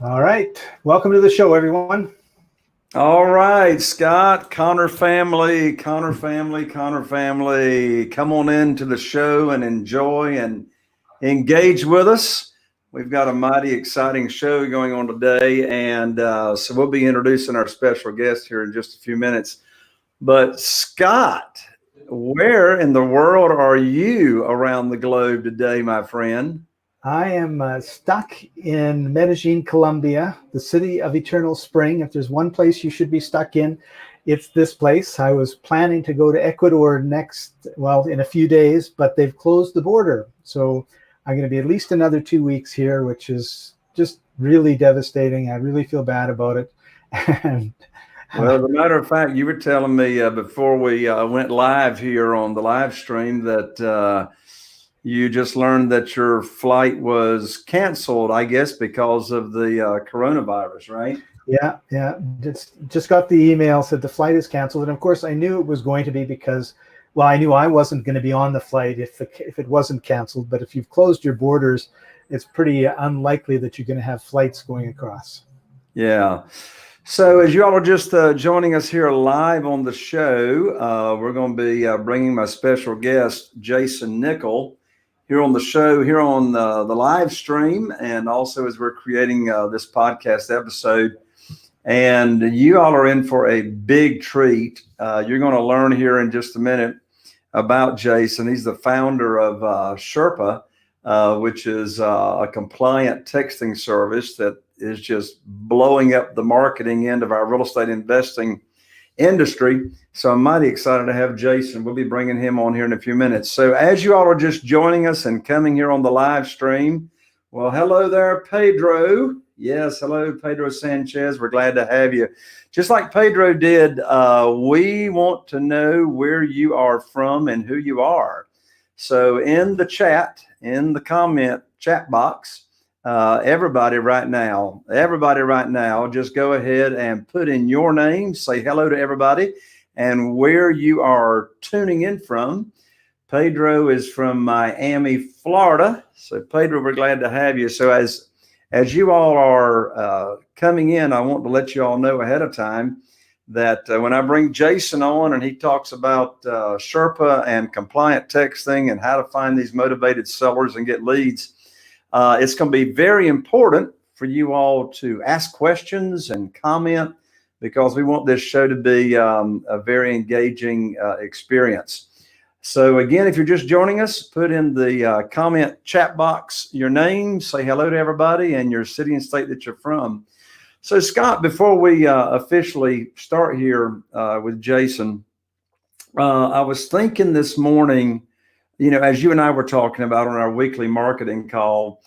All right. Welcome to the show, everyone. All right, Scott, Connor family, Connor family, Connor family. Come on into the show and enjoy and engage with us. We've got a mighty exciting show going on today, and so we'll be introducing our special guest here in just a few minutes. But, Scott, where in the world are you around the globe today, my friend? I am stuck in Medellin, Colombia, the city of eternal spring. If there's one place you should be stuck in, it's this place. I was planning to go to Ecuador in a few days, but they've closed the border. So I'm going to be at least another 2 weeks here, which is just really devastating. I really feel bad about it. And Well, as a matter of fact, you were telling me before we went live here on the live stream that you just learned that your flight was canceled, I guess, because of the coronavirus, right? yeah, just got the email, said the flight is canceled. And of course, I knew it was going to be because, well, I knew I wasn't going to be on the flight if it wasn't canceled. But if you've closed your borders, it's pretty unlikely that you're going to have flights going across. Yeah. So, as you all are just joining us here live on the show, we're going to be bringing my special guest, Jason Nickel, here on the show, here on the live stream, and also as we're creating this podcast episode. And you all are in for a big treat. You're going to learn here in just a minute about Jason. He's the founder of Sherpa, which is a compliant texting service that is just blowing up the marketing end of our real estate investing industry. So I'm mighty excited to have Jason. We'll be bringing him on here in a few minutes. So as you all are just joining us and coming here on the live stream, well, hello there, Pedro. Yes, hello, Pedro Sanchez. We're glad to have you. Just like Pedro did, we want to know where you are from and who you are. So in the chat, in the comment chat box, everybody right now, just go ahead and put in your name, say hello to everybody, and where you are tuning in from. Pedro is from Miami, Florida. So Pedro, we're glad to have you. So as you all are coming in, I want to let you all know ahead of time that when I bring Jason on and he talks about Sherpa and compliant texting and how to find these motivated sellers and get leads, it's going to be very important for you all to ask questions and comment because we want this show to be a very engaging experience. So again, if you're just joining us, put in the comment chat box your name, say hello to everybody, and your city and state that you're from. So Scott, before we officially start here with Jason, I was thinking this morning, as you and I were talking about on our weekly marketing call,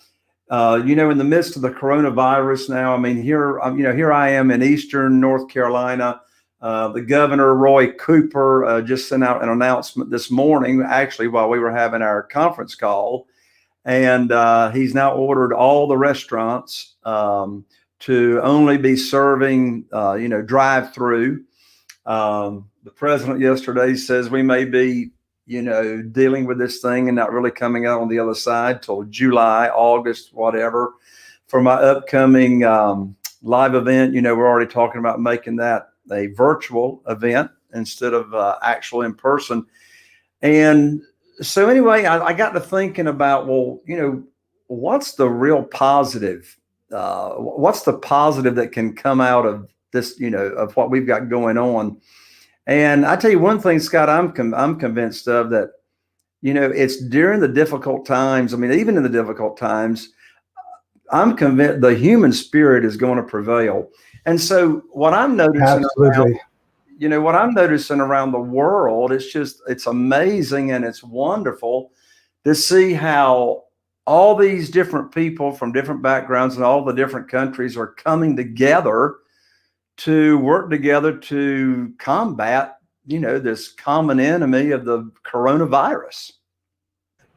in the midst of the coronavirus now, I mean, here I am in Eastern North Carolina. The governor, Roy Cooper, just sent out an announcement this morning, actually, while we were having our conference call. And he's now ordered all the restaurants to only be serving, drive-through. The president yesterday says we may be, dealing with this thing and not really coming out on the other side till July, August, whatever. For my upcoming live event, we're already talking about making that a virtual event instead of actual in person. And so anyway, I got to thinking about, what's the real positive? What's the positive that can come out of this, of what we've got going on? And I tell you one thing, Scott, I'm convinced of that, it's during the difficult times. I mean, even in the difficult times, I'm convinced the human spirit is going to prevail. And so what I'm noticing around the world, it's amazing and it's wonderful to see how all these different people from different backgrounds and all the different countries are coming together to work together to combat, this common enemy of the coronavirus.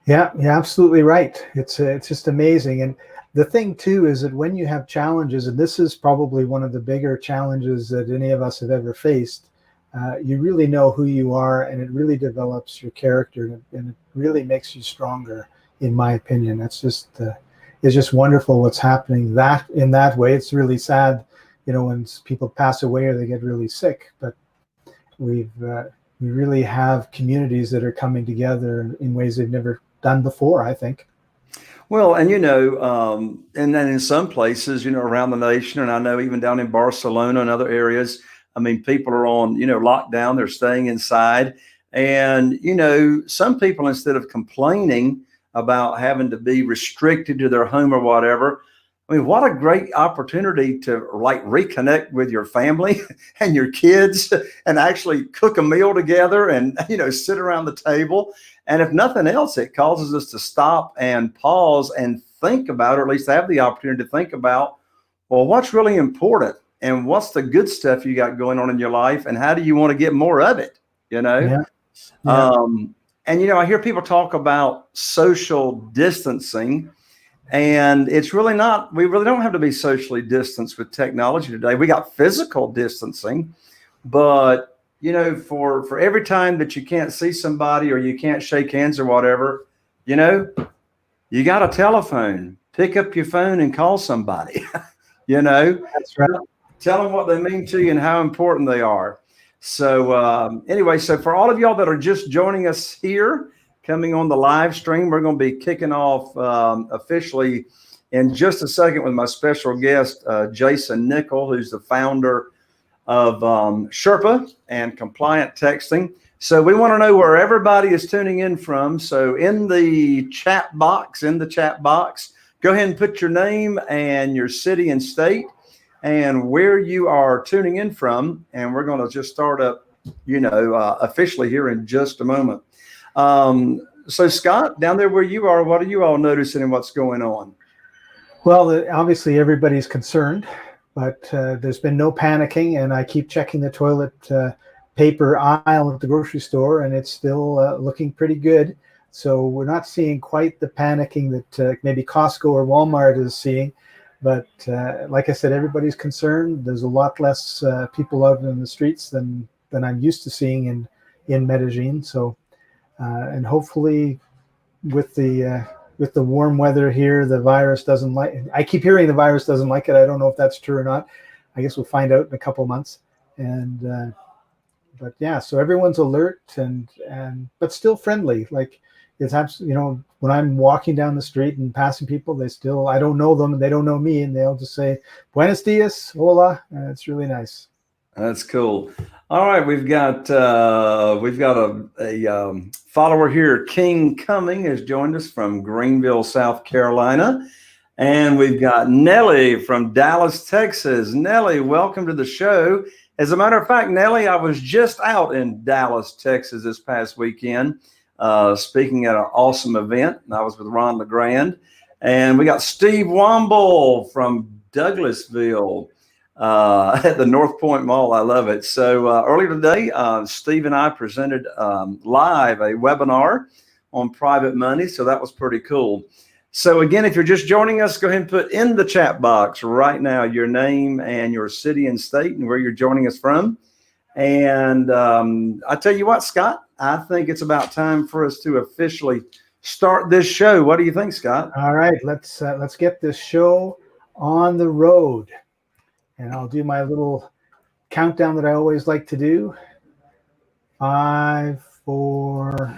Yeah, you're absolutely right. It's just amazing. And the thing too is that when you have challenges, and this is probably one of the bigger challenges that any of us have ever faced, you really know who you are, and it really develops your character, and it really makes you stronger, in my opinion. That's just is just wonderful what's happening that in that way. It's really sad, when people pass away or they get really sick, but we really have communities that are coming together in ways they've never done before, I think. Well, and and then in some places, around the nation, and I know even down in Barcelona and other areas, I mean, people are on, lockdown, they're staying inside. And, some people, instead of complaining about having to be restricted to their home or whatever, I mean, what a great opportunity to like reconnect with your family and your kids and actually cook a meal together and, sit around the table. And if nothing else, it causes us to stop and pause and think about, or at least have the opportunity to think about, well, what's really important and what's the good stuff you got going on in your life and how do you want to get more of it, Yeah. And, I hear people talk about social distancing. And it's really not, we really don't have to be socially distanced with technology today. We got physical distancing, but, for every time that you can't see somebody or you can't shake hands or whatever, you got a telephone, pick up your phone and call somebody, That's right. Tell them what they mean to you and how important they are. So anyway, so for all of y'all that are just joining us here, coming on the live stream, we're going to be kicking off officially in just a second with my special guest, Jason Nickel, who's the founder of Sherpa and Compliant Texting. So we want to know where everybody is tuning in from. So in the chat box, go ahead and put your name and your city and state and where you are tuning in from. And we're going to just start up, officially here in just a moment. So Scott, down there where you are, what are you all noticing and what's going on? Well, obviously everybody's concerned, but there's been no panicking, and I keep checking the toilet paper aisle at the grocery store, and it's still looking pretty good. So we're not seeing quite the panicking that maybe Costco or Walmart is seeing. But like I said, everybody's concerned. There's a lot less people out in the streets than I'm used to seeing in Medellin. So, and hopefully with the warm weather here, the virus doesn't like it. I keep hearing the virus doesn't like it. I don't know if that's true or not. I guess we'll find out in a couple months. And but yeah, so everyone's alert and but still friendly. Like it's absolutely, when I'm walking down the street and passing people, I don't know them and they don't know me, and they'll just say "Buenos dias, hola," and it's really nice. That's cool. All right, we've got a follower here. King Cumming has joined us from Greenville, South Carolina, and we've got Nellie from Dallas, Texas. Nellie, welcome to the show. As a matter of fact, Nellie, I was just out in Dallas, Texas this past weekend, speaking at an awesome event, and I was with Ron LeGrand, and we got Steve Womble from Douglasville. At the North Point Mall. I love it. So earlier today, Steve and I presented live a webinar on private money. So that was pretty cool. So again, if you're just joining us, go ahead and put in the chat box right now your name and your city and state and where you're joining us from. And I tell you what, Scott, I think it's about time for us to officially start this show. What do you think, Scott? All right, let's get this show on the road. And I'll do my little countdown that I always like to do. 5, 4.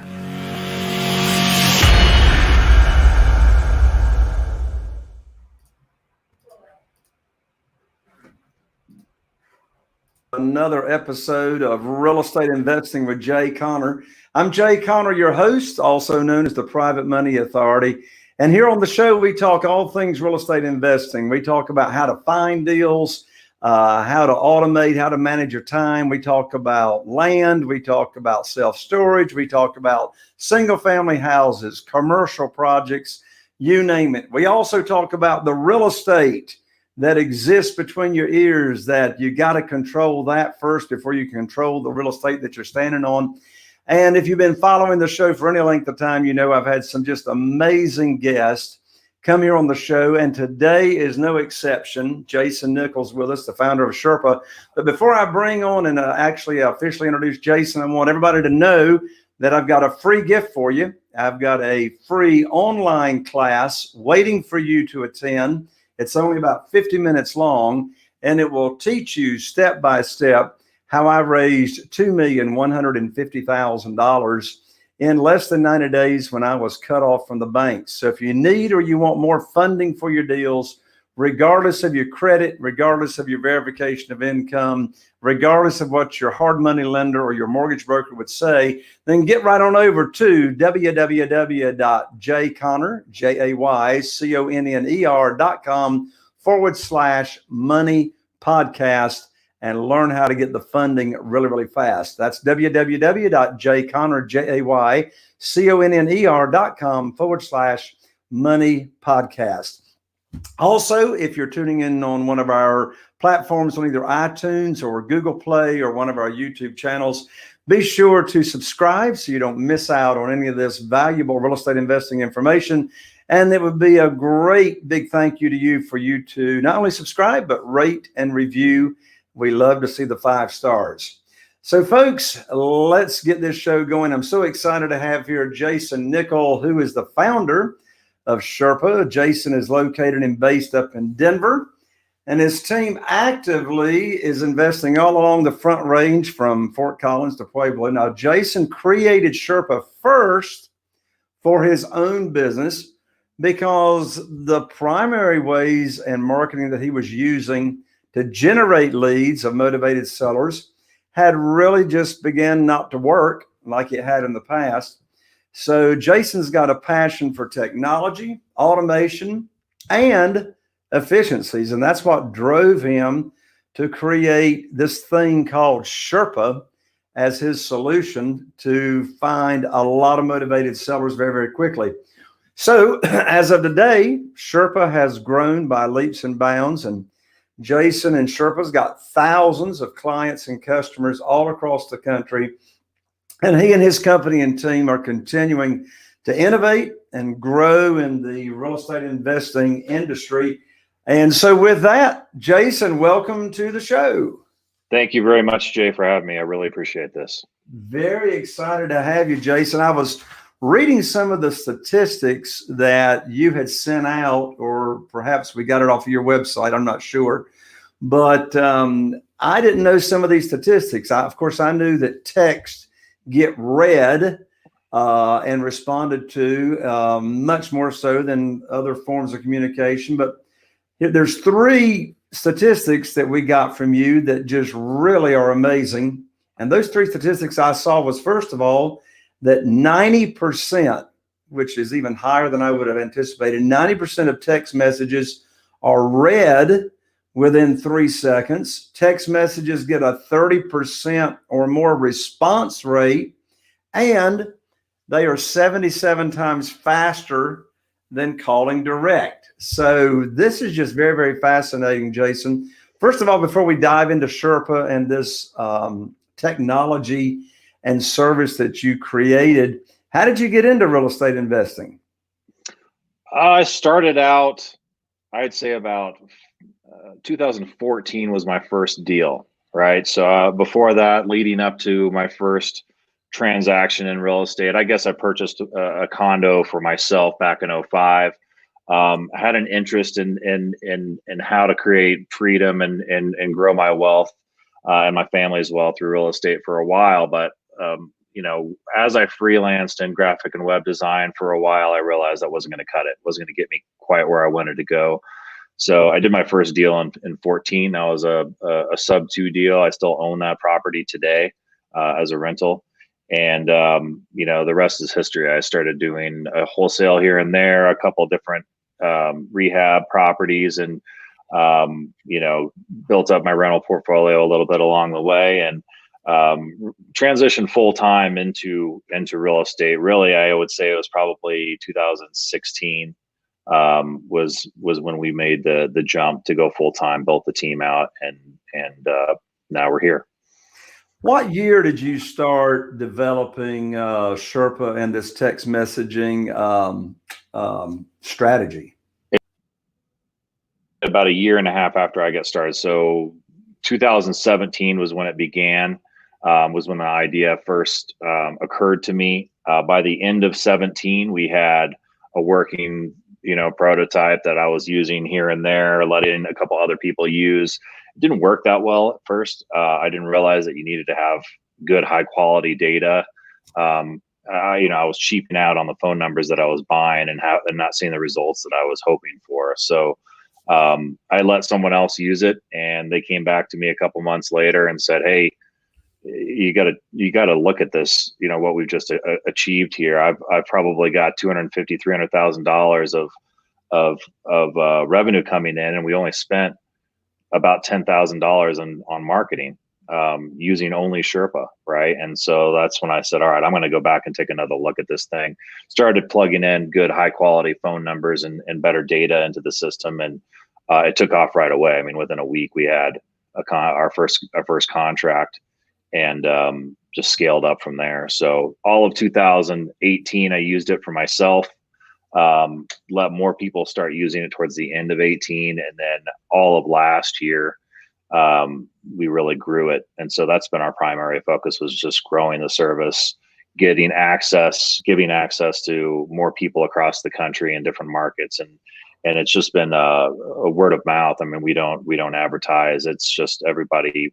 Another episode of Real Estate Investing with Jay Connor. I'm Jay Connor, your host, also known as the Private Money Authority. And here on the show, we talk all things real estate investing. We talk about how to find deals, how to automate, how to manage your time. We talk about land. We talk about self-storage. We talk about single-family houses, commercial projects, you name it. We also talk about the real estate that exists between your ears, that you got to control that first before you control the real estate that you're standing on. And if you've been following the show for any length of time, I've had some just amazing guests come here on the show, and today is no exception. Jason Nickel's with us, the founder of Sherpa. But before I bring on and actually officially introduce Jason, I want everybody to know that I've got a free gift for you. I've got a free online class waiting for you to attend. It's only about 50 minutes long, and it will teach you step by step how I raised $2,150,000 in less than 90 days when I was cut off from the banks. So if you need or you want more funding for your deals, regardless of your credit, regardless of your verification of income, regardless of what your hard money lender or your mortgage broker would say, then get right on over to www.jayconner.com/money podcast and learn how to get the funding really, really fast. That's www.jayconner.com/money podcast. Also, if you're tuning in on one of our platforms on either iTunes or Google Play or one of our YouTube channels, be sure to subscribe so you don't miss out on any of this valuable real estate investing information. And it would be a great big thank you to you for you to not only subscribe, but rate and review. We love to see the 5 stars. So folks, let's get this show going. I'm so excited to have here Jason Nickel, who is the founder of Sherpa. Jason is located and based up in Denver, and his team actively is investing all along the Front Range from Fort Collins to Pueblo. Now, Jason created Sherpa first for his own business because the primary ways and marketing that he was using to generate leads of motivated sellers had really just began not to work like it had in the past. So Jason's got a passion for technology, automation, and efficiencies. And that's what drove him to create this thing called Sherpa as his solution to find a lot of motivated sellers very, very quickly. So as of today, Sherpa has grown by leaps and bounds, and Jason and Sherpa's got thousands of clients and customers all across the country. And he and his company and team are continuing to innovate and grow in the real estate investing industry. And so with that, Jason, welcome to the show. Thank you very much, Jay, for having me. I really appreciate this. Very excited to have you, Jason. I was reading some of the statistics that you had sent out, or perhaps we got it off of your website. I'm not sure. But I didn't know some of these statistics. Of course, I knew that text get read and responded to much more so than other forms of communication. But there's 3 statistics that we got from you that just really are amazing. And those 3 statistics I saw was, first of all, that 90%, which is even higher than I would have anticipated, 90% of text messages are read within 3 seconds. Text messages get a 30% or more response rate, and they are 77 times faster than calling direct. So this is just very, very fascinating, Jason. First of all, before we dive into Sherpa and this technology and service that you created, how did you get into real estate investing? I started out, I'd say about 2014 was my first deal, right? So before that, leading up to my first transaction in real estate, I guess I purchased a condo for myself back in 2005. I had an interest in how to create freedom and grow my wealth and my family as well through real estate for a while. But you know, as I freelanced in graphic and web design for a while, I realized that wasn't going to cut it. Wasn't going to get me quite where I wanted to go. So I did my first deal in 2014. That was a sub 2 deal. I still own that property today as a rental. And, you know, the rest is history. I started doing a wholesale here and there, a couple of different rehab properties, and, you know, built up my rental portfolio a little bit along the way, and transitioned full time into real estate. Really, I would say it was probably 2016 was when we made the jump to go full time, built the team out, and now we're here. What year did you start developing Sherpa and this text messaging strategy? About a year and a half after I got started. So 2017 was when it began. was when the idea first occurred to me. By the end of 17, we had a working, prototype that I was using here and there, letting a couple other people use. It didn't work that well at first. I didn't realize that you needed to have good, high quality data. I was cheaping out on the phone numbers that I was buying and not seeing the results that I was hoping for. So I let someone else use it, and they came back to me a couple months later and said, "Hey, you gotta look at this. What we've just achieved here. I've probably got $250,000-$300,000 of revenue coming in, and we only spent about $10,000 on marketing using only Sherpa, right?" And so that's when I said, "All right, I'm going to go back and take another look at this thing." Started plugging in good, high quality phone numbers and better data into the system, and it took off right away. I mean, within a week, we had our first contract, and just scaled up from there. So all of 2018, I used it for myself. Let more people start using it towards the end of 18, and then all of last year, we really grew it. And so that's been our primary focus, was just growing the service, giving access to more people across the country in different markets. And it's just been a word of mouth. I mean, we don't advertise. It's just everybody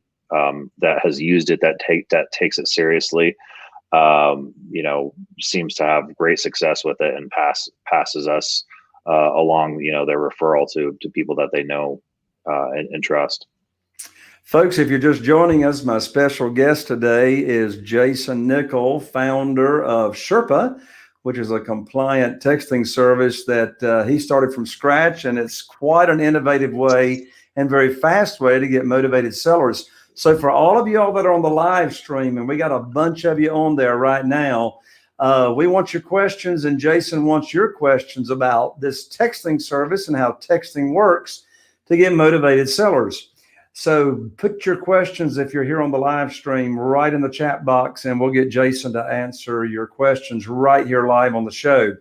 that has used it, that takes it seriously, seems to have great success with it, and passes us along, their referral to people that they know and trust. Folks, if you're just joining us, my special guest today is Jason Nickel, founder of Sherpa, which is a compliant texting service that he started from scratch, and it's quite an innovative way and very fast way to get motivated sellers. So for all of y'all that are on the live stream, and we got a bunch of you on there right now, we want your questions, and Jason wants your questions about this texting service and how texting works to get motivated sellers. So put your questions, if you're here on the live stream, right in the chat box, and we'll get Jason to answer your questions right here live on the show.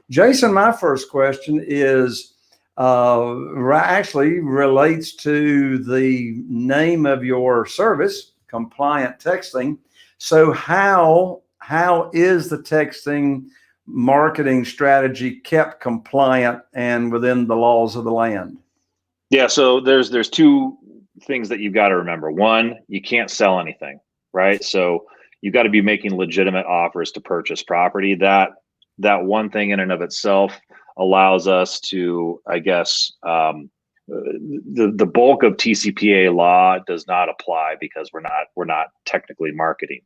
Jason, my first question is actually relates to the name of your service, compliant texting. So how is the texting marketing strategy kept compliant and within the laws of the land? Yeah, so there's two things that you've got to remember. One, you can't sell anything, right? So you've got to be making legitimate offers to purchase property. That one thing in and of itself allows us to, I guess, the bulk of TCPA law does not apply, because we're not technically marketing,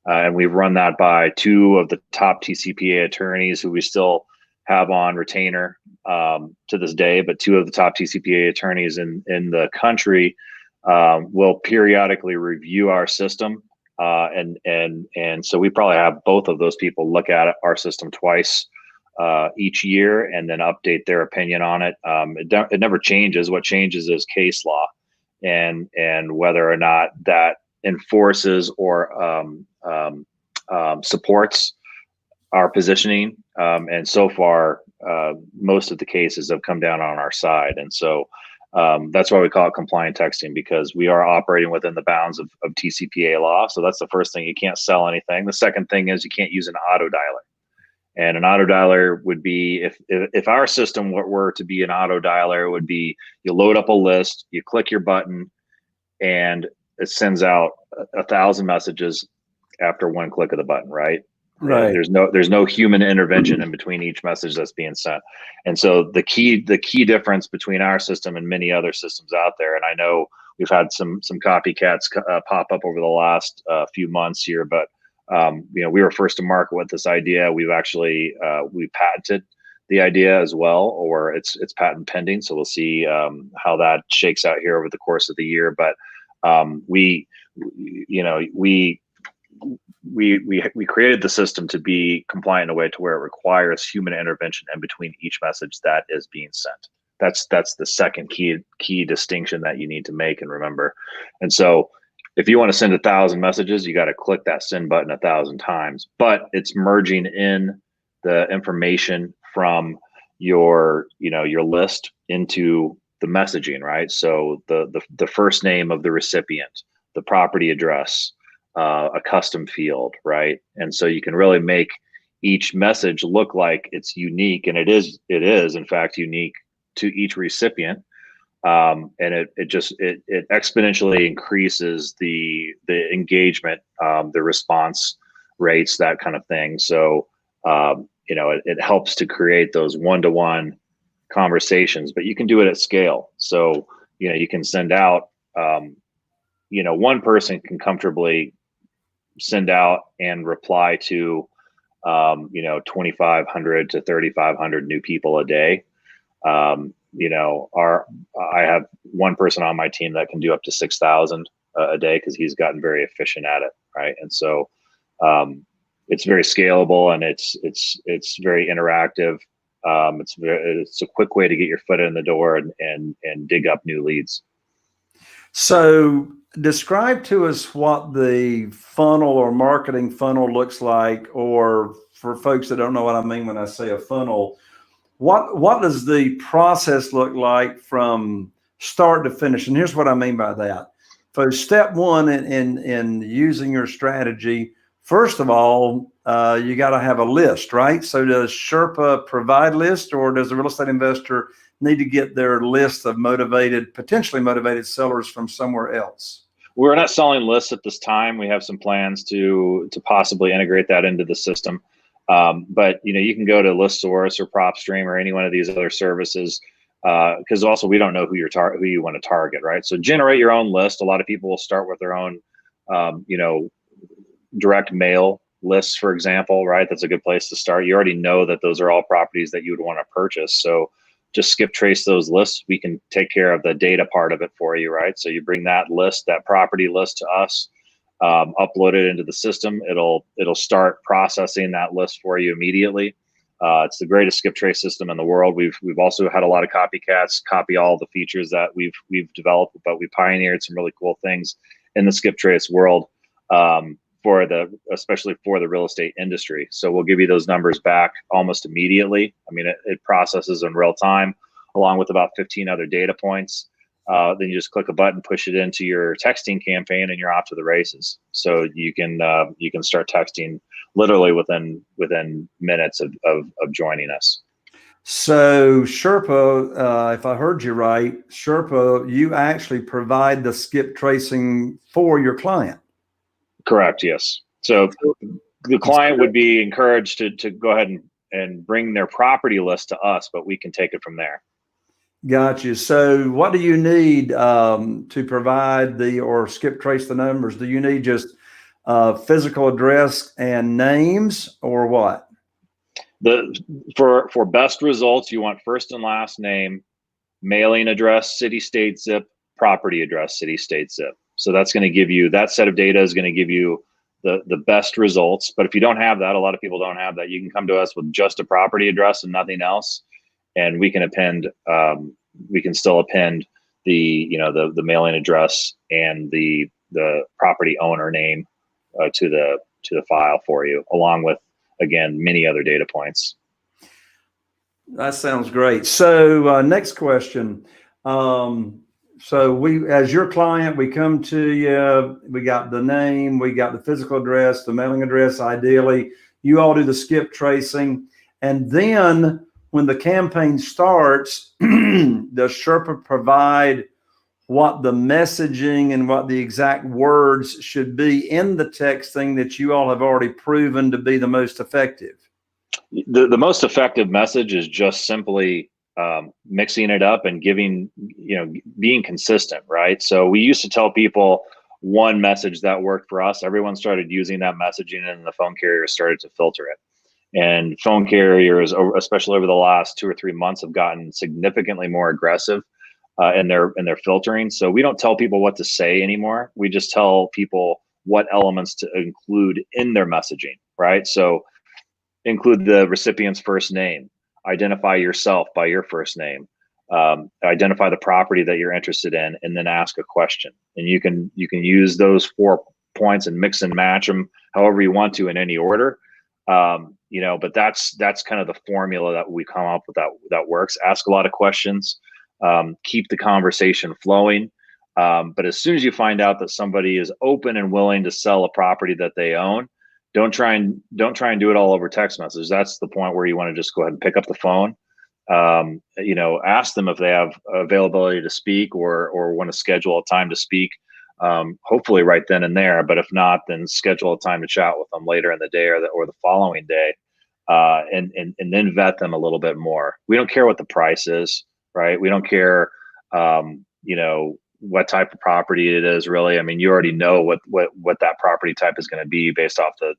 and we've run that by two of the top TCPA attorneys who we still have on retainer to this day. But two of the top TCPA attorneys in the country will periodically review our system, and so we probably have both of those people look at our system twice each year, and then update their opinion on it. It never changes. What changes is case law, and whether or not that enforces or supports our positioning. And so far, most of the cases have come down on our side. And so that's why we call it compliant texting, because we are operating within the bounds of TCPA law. So that's the first thing. You can't sell anything. The second thing is you can't use an auto dialer. And an auto dialer would be, if our system were to be an auto dialer, it would be, you load up a list, you click your button, and it sends out 1,000 messages after one click of the button, right? Right. There's no human intervention in between each message that's being sent. And so the key difference between our system and many other systems out there, and I know we've had some copycats pop up over the last few months here, but we were first to market with this idea. We've actually we patented the idea as well, or it's patent pending. So we'll see how that shakes out here over the course of the year. But we created the system to be compliant in a way to where it requires human intervention in between each message that is being sent. That's the second key distinction that you need to make and remember. And so if you want to send 1,000 messages, you got to click that send button 1,000 times, but it's merging in the information from your list into the messaging, right? So the first name of the recipient, the property address, a custom field, right? And so you can really make each message look like it's unique, and it is in fact unique to each recipient. And it exponentially increases the engagement, the response rates, that kind of thing. So it helps to create those one-to-one conversations, but you can do it at scale. So you can send out, one person can comfortably send out and reply to 2,500 to 3,500 new people a day. I have one person on my team that can do up to 6,000 a day, because he's gotten very efficient at it, right? And so it's very scalable, and it's very interactive. It's a quick way to get your foot in the door and dig up new leads. So describe to us what the funnel or marketing funnel looks like, or for folks that don't know what I mean when I say a funnel, what does the process look like from start to finish? And here's what I mean by that. So step one in using your strategy, first of all, you got to have a list, right? So does Sherpa provide list, or does the real estate investor need to get their list of potentially motivated sellers from somewhere else? We're not selling lists at this time. We have some plans to possibly integrate that into the system. But you can go to ListSource or PropStream or any one of these other services, because also we don't know who you want to target, right? So generate your own list. A lot of people will start with their own, direct mail lists, for example, right? That's a good place to start. You already know that those are all properties that you would want to purchase. So just skip trace those lists. We can take care of the data part of it for you, right? So you bring that property list to us, upload it into the system. It'll start processing that list for you immediately. It's the greatest skip trace system in the world. We've also had a lot of copycats copy all the features that we've developed, but we pioneered some really cool things in the skip trace world, especially for the real estate industry. So we'll give you those numbers back almost immediately. I mean, it processes in real time, along with about 15 other data points. Then you just click a button, push it into your texting campaign, and you're off to the races. So you can start texting literally within minutes of joining us. So Sherpa, if I heard you right, Sherpa, you actually provide the skip tracing for your client. Correct. Yes. So the client would be encouraged to go ahead and bring their property list to us, but we can take it from there. Got you. So what do you need to provide or skip trace the numbers? Do you need just physical address and names, or what? For best results, you want first and last name, mailing address, city, state, zip, property address, city, state, zip. So that's going to give you, that set of data is going to give you the best results. But if you don't have that, a lot of people don't have that, you can come to us with just a property address and nothing else, and we can still append the mailing address and the property owner name to the file for you, along with, again, many other data points. That sounds great. So next question. So we, as your client, we come to you, we got the name, we got the physical address, the mailing address, ideally. You all do the skip tracing. And then when the campaign starts, does Sherpa provide what the messaging and what the exact words should be in the texting that you all have already proven to be the most effective? The most effective message is just simply mixing it up and being consistent, right? So we used to tell people one message that worked for us. Everyone started using that messaging, and the phone carriers started to filter it. And phone carriers, especially over the last 2 or 3 months, have gotten significantly more aggressive in their filtering. So we don't tell people what to say anymore. We just tell people what elements to include in their messaging, right? So include the recipient's first name, identify yourself by your first name, identify the property that you're interested in, and then ask a question. And you can use those 4 points and mix and match them however you want to in any order. But that's kind of the formula that we come up with that works. Ask a lot of questions, keep the conversation flowing, But as soon as you find out that somebody is open and willing to sell a property that they own, don't try and do it all over text message. That's the point where you want to just go ahead and pick up the phone. Ask them if they have availability to speak or want to schedule a time to speak. Hopefully right then and there. But if not, then schedule a time to chat with them later in the day or the following day, and then vet them a little bit more. We don't care what the price is, right? We don't care, what type of property it is, really. I mean, you already know what that property type is going to be based off the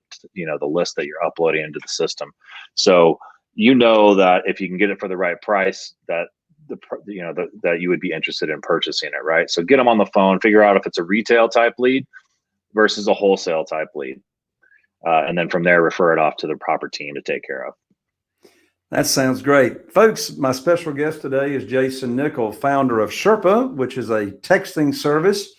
list that you're uploading into the system. So that if you can get it for the right price, that that you would be interested in purchasing it, right? So get them on the phone, figure out if it's a retail type lead versus a wholesale type lead, and then from there refer it off to the proper team to take care of. That sounds great. Folks, my special guest today is Jason Nickel, founder of Sherpa, which is a texting service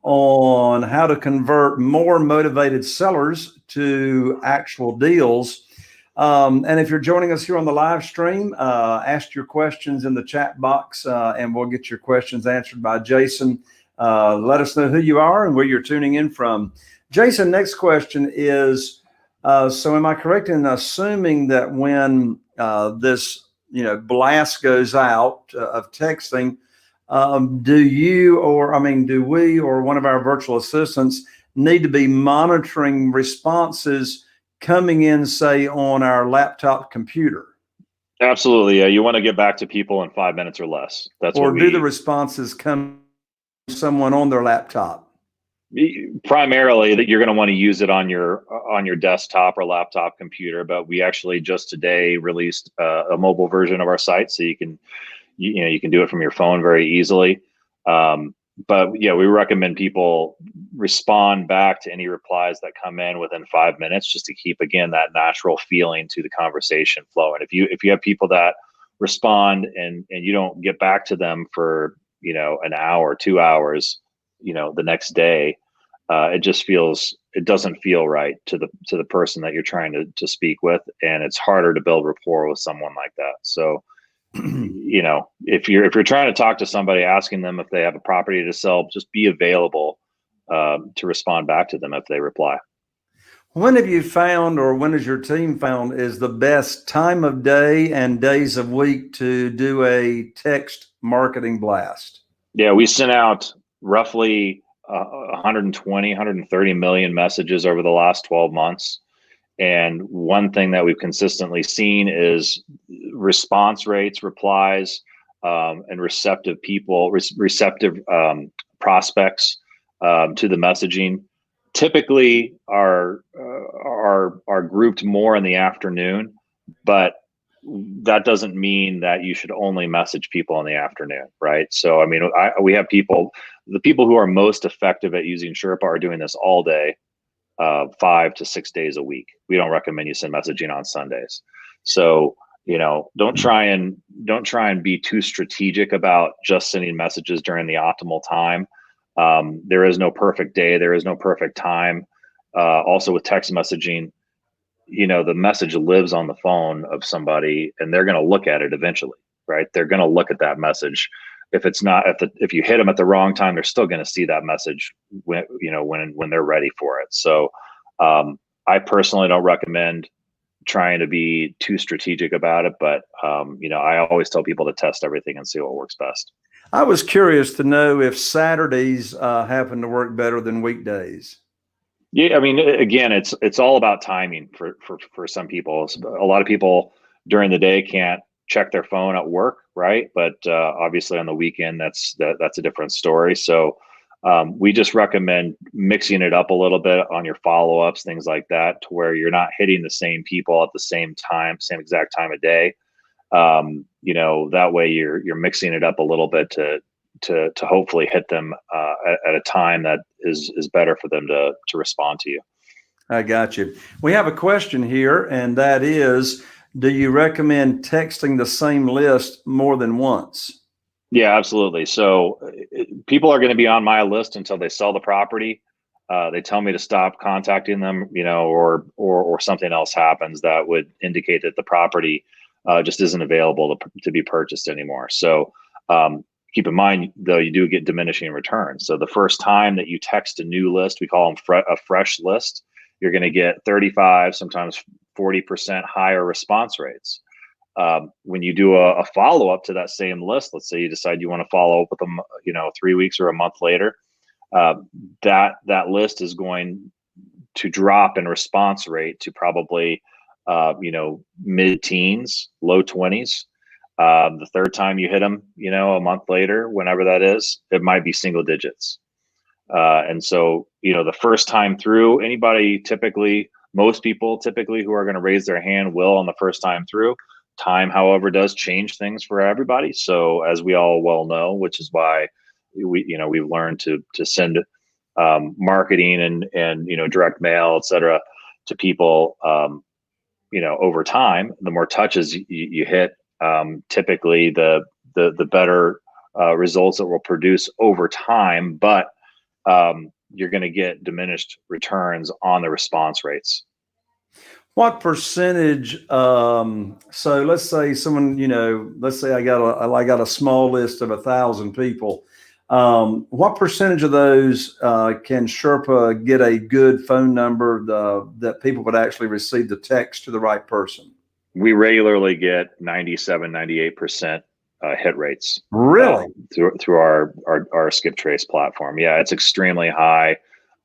on how to convert more motivated sellers to actual deals. And if you're joining us here on the live stream, ask your questions in the chat box, and we'll get your questions answered by Jason. Let us know who you are and where you're tuning in from. Jason, next question is, so am I correct in assuming that when this blast goes out of texting, do we or one of our virtual assistants need to be monitoring responses coming in, say, on our laptop computer? Absolutely. Yeah. You want to get back to people in 5 minutes or less. Or do the responses come from someone on their laptop? Primarily that you're going to want to use it on your desktop or laptop computer, but we actually just today released a mobile version of our site, so you can do it from your phone very easily. But yeah, we recommend people respond back to any replies that come in within 5 minutes, just to keep, again, that natural feeling to the conversation flow. And if you have people that respond and you don't get back to them for an hour, 2 hours, the next day, it doesn't feel right to the person that you're trying to speak with, and it's harder to build rapport with someone like that. So if you're trying to talk to somebody, asking them if they have a property to sell, just be available to respond back to them if they reply. When have you found, or when has your team found, is the best time of day and days of week to do a text marketing blast? Yeah, we sent out roughly 130 million messages over the last 12 months. And one thing that we've consistently seen is response rates, replies, and receptive prospects to the messaging typically are grouped more in the afternoon, but that doesn't mean that you should only message people in the afternoon, right? So, I mean, we have the people who are most effective at using Sherpa are doing this all day, 5 to 6 days a week. We don't recommend you send messaging on Sundays. So, don't try and be too strategic about just sending messages during the optimal time. There is no perfect day. There is no perfect time. Also with text messaging, the message lives on the phone of somebody, and they're going to look at it eventually, right? They're going to look at that message. If you hit them at the wrong time, they're still going to see that message when they're ready for it. So I personally don't recommend trying to be too strategic about it, but I always tell people to test everything and see what works best. I was curious to know if Saturdays happen to work better than weekdays. Yeah, I mean, again, it's all about timing for some people. A lot of people during the day can't check their phone at work, right? But obviously on the weekend, that's a different story. So we just recommend mixing it up a little bit on your follow-ups, things like that, to where you're not hitting the same people at the same time, same exact time of day. That way you're mixing it up a little bit to hopefully hit them at a time that is better for them to respond to you. I got you. We have a question here, and that is, do you recommend texting the same list more than once? Yeah, absolutely. So people are going to be on my list until they sell the property. They tell me to stop contacting them, or something else happens that would indicate that the property just isn't available to be purchased anymore. So, Keep in mind, though, you do get diminishing returns. So the first time that you text a new list, we call them a fresh list, you're going to get 35, sometimes 40% higher response rates. When you do a follow-up to that same list, let's say you decide you want to follow up with them, 3 weeks or a month later, that list is going to drop in response rate to probably, mid-teens, low 20s. The third time you hit them, a month later, whenever that is, it might be single digits. And so, the first time through, most people typically who are going to raise their hand will on the first time through. Time, however, does change things for everybody. So as we all well know, which is why we've learned to send marketing and direct mail, et cetera, to people, over time. The more touches you hit, typically the better results it will produce over time, but you're going to get diminished returns on the response rates. What percentage? So let's say someone, let's say I got a small list of 1,000 people. What percentage of those can Sherpa get a good phone number that people would actually receive the text to the right person? We regularly get 97, 98% hit rates. Really? Through our skip trace platform. Yeah, it's extremely high.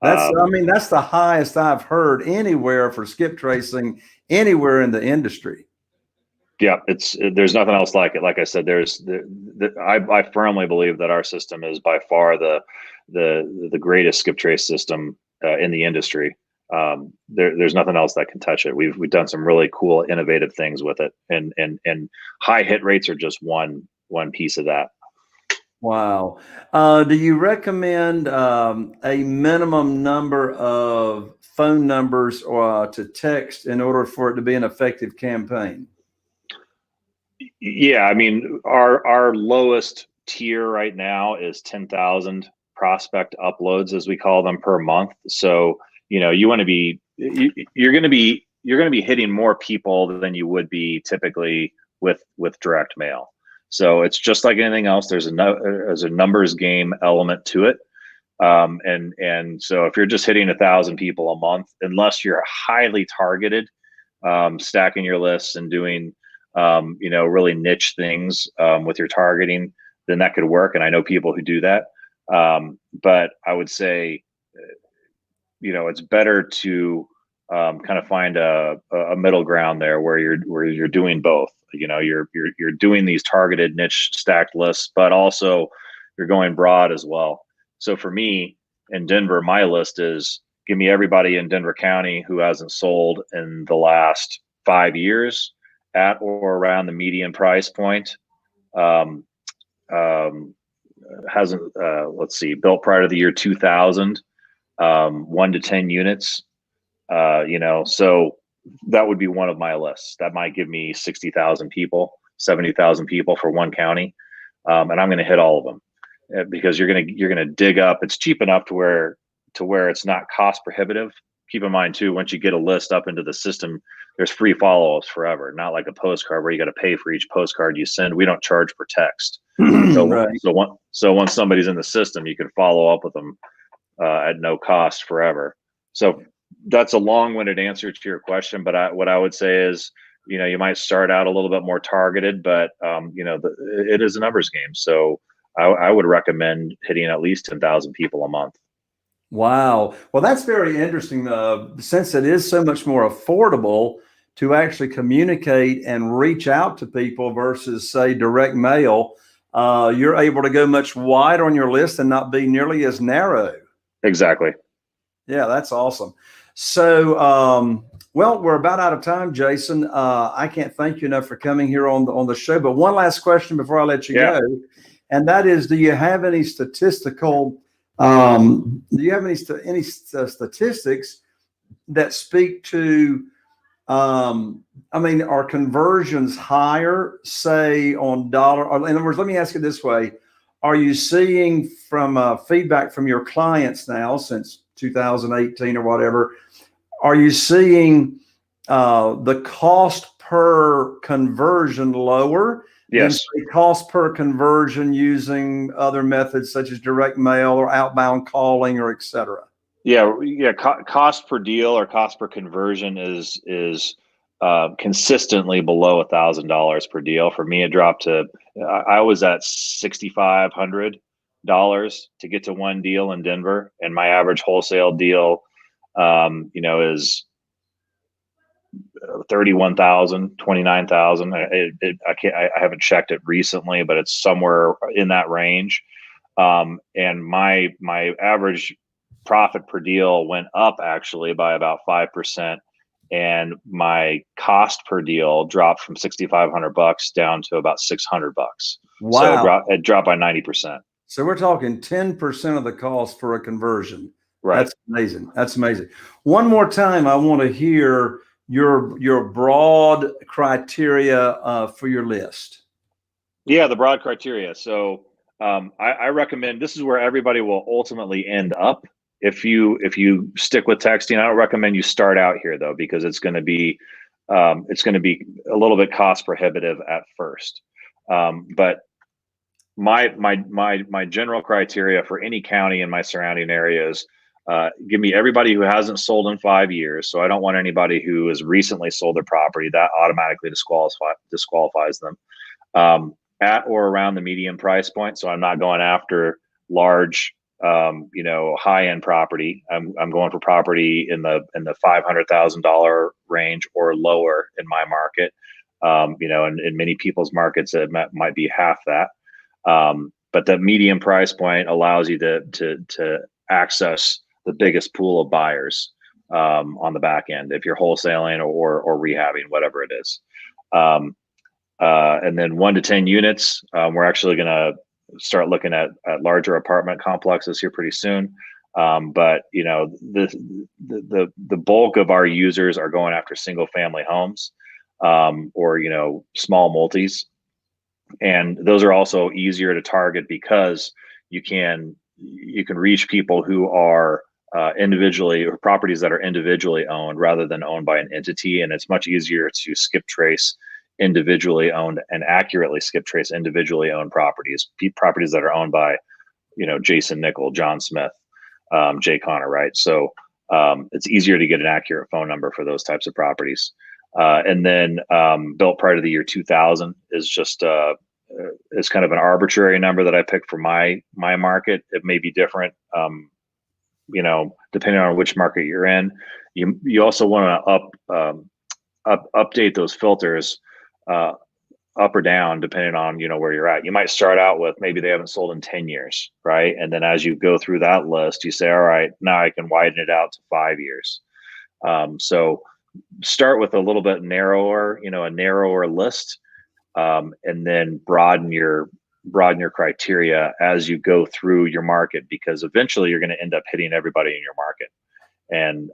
That's the highest I've heard anywhere for skip tracing anywhere in the industry. Yeah, there's nothing else like it. Like I said, I firmly believe that our system is by far the greatest skip trace system in the industry. There's nothing else that can touch it. We've done some really cool, innovative things with it, and high hit rates are just one piece of that. Wow. Do you recommend a minimum number of phone numbers to text in order for it to be an effective campaign? Yeah, our lowest tier right now is 10,000 prospect uploads, as we call them, per month. So you want to be you're going to be hitting more people than you would be typically with direct mail. So it's just like anything else. There's a numbers game element to it. And so if you're just hitting 1,000 people a month, unless you're highly targeted, stacking your lists and doing, really niche things with your targeting, then that could work. And I know people who do that. But I would say, it's better to kind of find a middle ground there where you're doing both. You're doing these targeted niche stacked lists, but also you're going broad as well. So for me in Denver, my list is give me everybody in Denver County who hasn't sold in the last 5 years at or around the median price point. Hasn't built prior to the year 2000, 1 to 10 units. So that would be one of my lists. That might give me 60,000 people, 70,000 people for one county. And I'm going to hit all of them because you're going to dig up. It's cheap enough to where it's not cost prohibitive. Keep in mind too, once you get a list up into the system, there's free follow-ups forever. Not like a postcard where you got to pay for each postcard you send. We don't charge per text. Right. So once somebody's in the system, you can follow up with them at no cost forever. So that's a long-winded answer to your question, but what I would say is, you might start out a little bit more targeted, but it is a numbers game. So I would recommend hitting at least 10,000 people a month. Wow. Well, that's very interesting. Since it is so much more affordable to actually communicate and reach out to people versus, say, direct mail, you're able to go much wider on your list and not be nearly as narrow. Exactly. Yeah, that's awesome. So, well, we're about out of time, Jason. I can't thank you enough for coming here on the show. But one last question before I let you go, and that is, do you have any statistical? Do you have any statistics that speak to? Are conversions higher, say, on dollar? Or in other words, let me ask it this way: are you seeing from feedback from your clients now since 2018 or whatever? Are you seeing the cost per conversion lower then Yes. say cost per conversion using other methods such as direct mail or outbound calling or et cetera. Yeah. Cost per deal or cost per conversion is consistently below $1,000 per deal. For me, it dropped to I was at $6,500 to get to one deal in Denver, and my average wholesale deal, is 31,000, 29,000. I haven't checked it recently, but it's somewhere in that range. And my average profit per deal went up actually by about 5%, and my cost per deal dropped from $6,500 down to about $600. Wow. So it dropped by 90%. So we're talking 10% of the cost for a conversion. Right. That's amazing. That's amazing. One more time, I want to hear your broad criteria for your list. Yeah, the broad criteria. So I recommend, this is where everybody will ultimately end up. If you stick with texting, I don't recommend you start out here though, because it's going to be a little bit cost prohibitive at first. But my general criteria for any county in my surrounding areas, give me everybody who hasn't sold in 5 years. So I don't want anybody who has recently sold their property. That automatically disqualifies them. At or around the median price point. So I'm not going after large, high end property. I'm going for property in the $500,000 range or lower in my market. And in many people's markets, it might be half that. But the median price point allows you to access the biggest pool of buyers on the back end if you're wholesaling or rehabbing, whatever it is. And then 1 to 10 units. We're actually going to start looking at larger apartment complexes here pretty soon. But the bulk of our users are going after single family homes, or small multis, and those are also easier to target because you can reach people who are individually, or properties that are individually owned rather than owned by an entity, and it's much easier to skip trace individually owned and accurately skip trace individually owned properties that are owned by Jason Nickel, John Smith, Jay Connor, right? So it's easier to get an accurate phone number for those types of properties. And then built prior to the year 2000 is just is kind of an arbitrary number that I picked for my market. It may be different, depending on which market you're in. You also want to update those filters up or down depending on where you're at. You might start out with maybe they haven't sold in 10 years, right? And then as you go through that list, you say, all right, now I can widen it out to 5 years. So start with a little bit narrower, a narrower list, and then broaden your criteria as you go through your market, because eventually you're going to end up hitting everybody in your market. And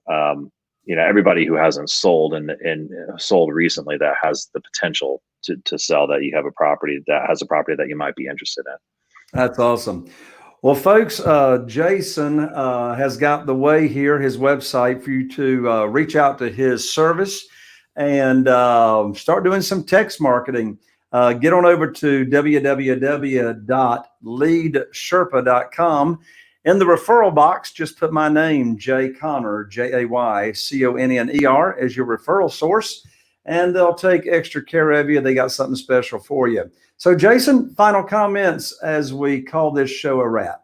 everybody who hasn't sold and sold recently that has the potential to sell, that you have a property that you might be interested in. That's awesome. Well, folks, Jason has got the way here, his website, for you to reach out to his service and start doing some text marketing. Get on over to www.leadsherpa.com. In the referral box, just put my name, Jay Connor, JayConner, as your referral source, and they'll take extra care of you. They got something special for you. So, Jason, final comments as we call this show a wrap.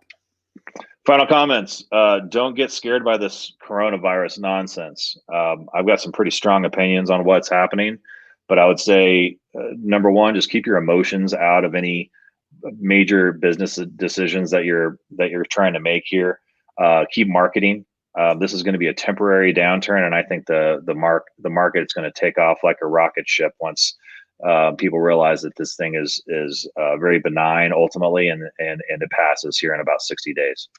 Final comments. Don't get scared by this coronavirus nonsense. I've got some pretty strong opinions on what's happening, but I would say, number one, just keep your emotions out of any major business decisions that you're trying to make here. Keep marketing. This is going to be a temporary downturn, and I think the market is going to take off like a rocket ship once people realize that this thing is very benign ultimately, and it passes here in about 60 days.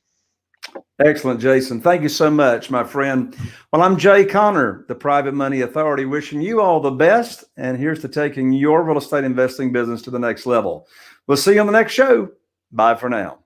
Excellent, Jason. Thank you so much, my friend. Well, I'm Jay Connor, the Private Money Authority, wishing you all the best. And here's to taking your real estate investing business to the next level. We'll see you on the next show. Bye for now.